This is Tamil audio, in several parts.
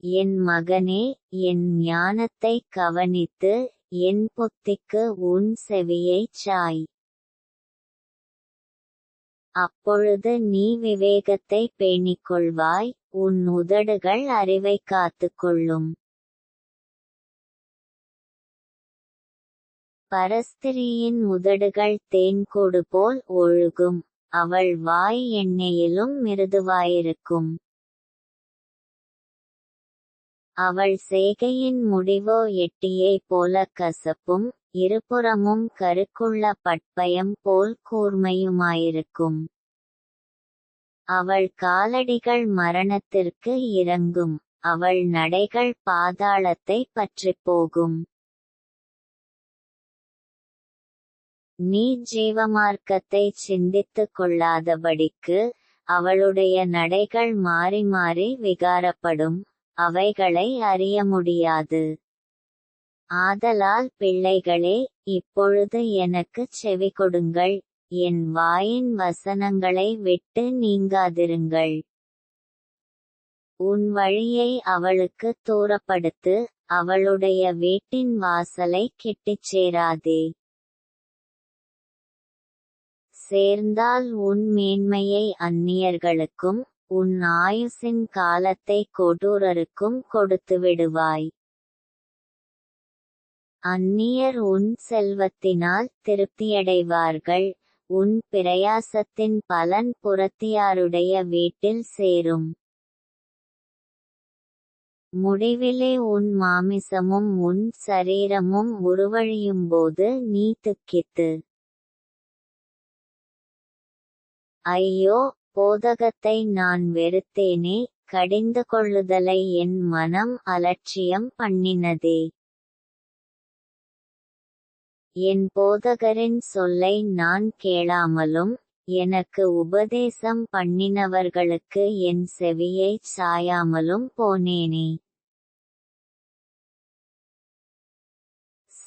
என் மகனே, என் ஞானத்தைக் கவனித்து என் புத்திக்கு உன் செவியைச் சாய். அப்பொழுது நீ விவேகத்தைப் பேணிக்கொள்வாய், உன் உதடுகள் அறிவைக் காத்துக்கொள்ளும். பரஸ்திரியின் உதடுகள் தேன்கூடு போல் ஒழுகும், அவள் வாய் எண்ணெயிலும் மிருதுவாயிருக்கும். அவள் செய்கையின் முடிவோ எட்டியைப் போல கசப்பும், இருபுறமும் கருக்குள்ள பட்பயம் போல் கூர்மையுமாயிருக்கும். அவள் காலடிகள் மரணத்திற்கு இறங்கும், அவள் நடைகள் பாதாளத்தைப் பற்றிப்போகும். நீ ஜீவமார்க்கத்தைச் சிந்தித்துக் கொள்ளாதபடிக்கு அவளுடைய நடைகள் மாறி மாறி விகாரப்படும், அவைகளை அறிய முடியாது. ஆதலால் பிள்ளைகளே, இப்பொழுது எனக்குச் செவிகொடுங்கள், என் வாயின் வசனங்களை விட்டு நீங்காதிருங்கள். உன் வழியை அவளுக்குத் தூரப்படுத்து, அவளுடைய வீட்டின் வாசலைக் கிட்டிச் சேராதே. சேர்ந்தால் உன் மேன்மையை அந்நியர்களுக்கும் உன் ஆயுசின் காலத்தை கொடூரருக்கும் கொடுத்துவிடுவாய். அந்நியர் உன் செல்வத்தினால் திருப்தியடைவார்கள், உன் பிரயாசத்தின் பலன் புறத்தியாருடைய வீட்டில் சேரும். முடிவிலே உன் மாமிசமும் உன் சரீரமும் உருவழியும்போது நீ துக்கித்து, ஐயோ, போதகத்தை நான் வெறுத்தேனே, கடிந்து கொள்ளுதலை என் மனம் அலட்சியம் பண்ணினதே. என் போதகரின் சொல்லை நான் கேளாமலும், எனக்கு உபதேசம் பண்ணினவர்களுக்கு என் செவியைச் சாயாமலும் போனேனே.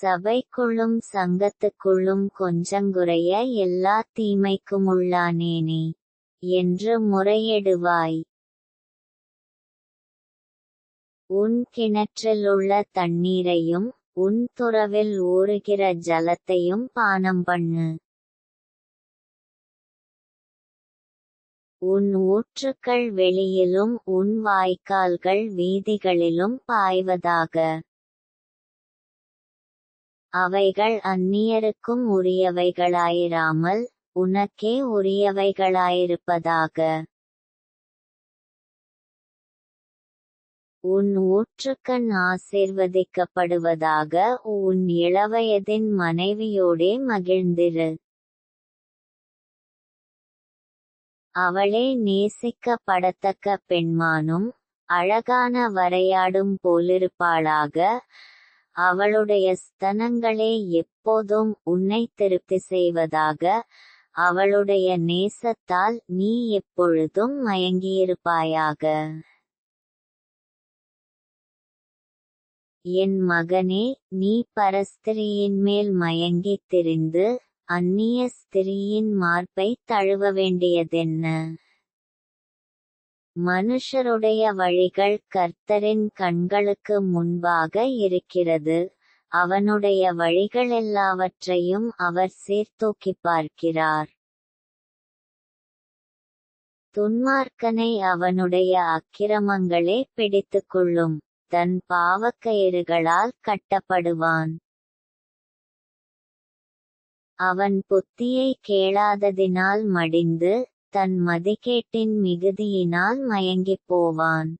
சபைக்குள்ளும் சங்கத்துக்குள்ளும் கொஞ்சங்குறைய எல்லா தீமைக்குமுள்ளானேனே என்று முறையிடுவாய். உன் கிணற்றிலுள்ள தண்ணீரையும் உன் துறவில் ஊறுகிற ஜலத்தையும் பானம் பண்ணு. உன் ஊற்றுக்கள் வெளியிலும் உன் வாய்க்கால்கள் வீதிகளிலும் பாய்வதாக. அவைகள் அந்நியருக்கும் உரியவைகளாயிராமல் உனக்கே உரியவைகளாயிருப்பதாக. உன் ஊற்றுக்கண் ஆசீர்வதிக்கப்படுவதாக. உன் இளவயதின் மனைவியோடே மகிழ்ந்திரு, அவளே நேசிக்கப்படத்தக்க பெண்மானும் அழகான வரையாடும் போலிருப்பாளாக. அவளுடைய ஸ்தனங்களே எப்போதும் உன்னை திருப்தி செய்வதாக. அவளுடைய நேசத்தால் நீ எப்பொழுதும் மயங்கியிருப்பாயாக. என் மகனே, நீ பரஸ்திரியின்மேல் மயங்கித் திரிந்து அந்நிய ஸ்திரீயின் மார்பைத் தழுவ வேண்டியதென்ன? மனுஷருடைய வழிகள் கர்த்தரின் கண்களுக்கு முன்பாக இருக்கிறது, அவனுடைய வழிகளெல்லாவற்றையும் அவர் சீர்தூக்கிப் பார்க்கிறார். துன்மார்க்கனை அவனுடைய அக்கிரமங்களே பிடித்துக்கொள்ளும், தன் பாவக்கயிறுகளால் கட்டப்படுவான். அவன் புத்தியை கேளாததினால் மடிந்து தன் மதிகேட்டின் மிகுதியினால் மயங்கிப் போவான்.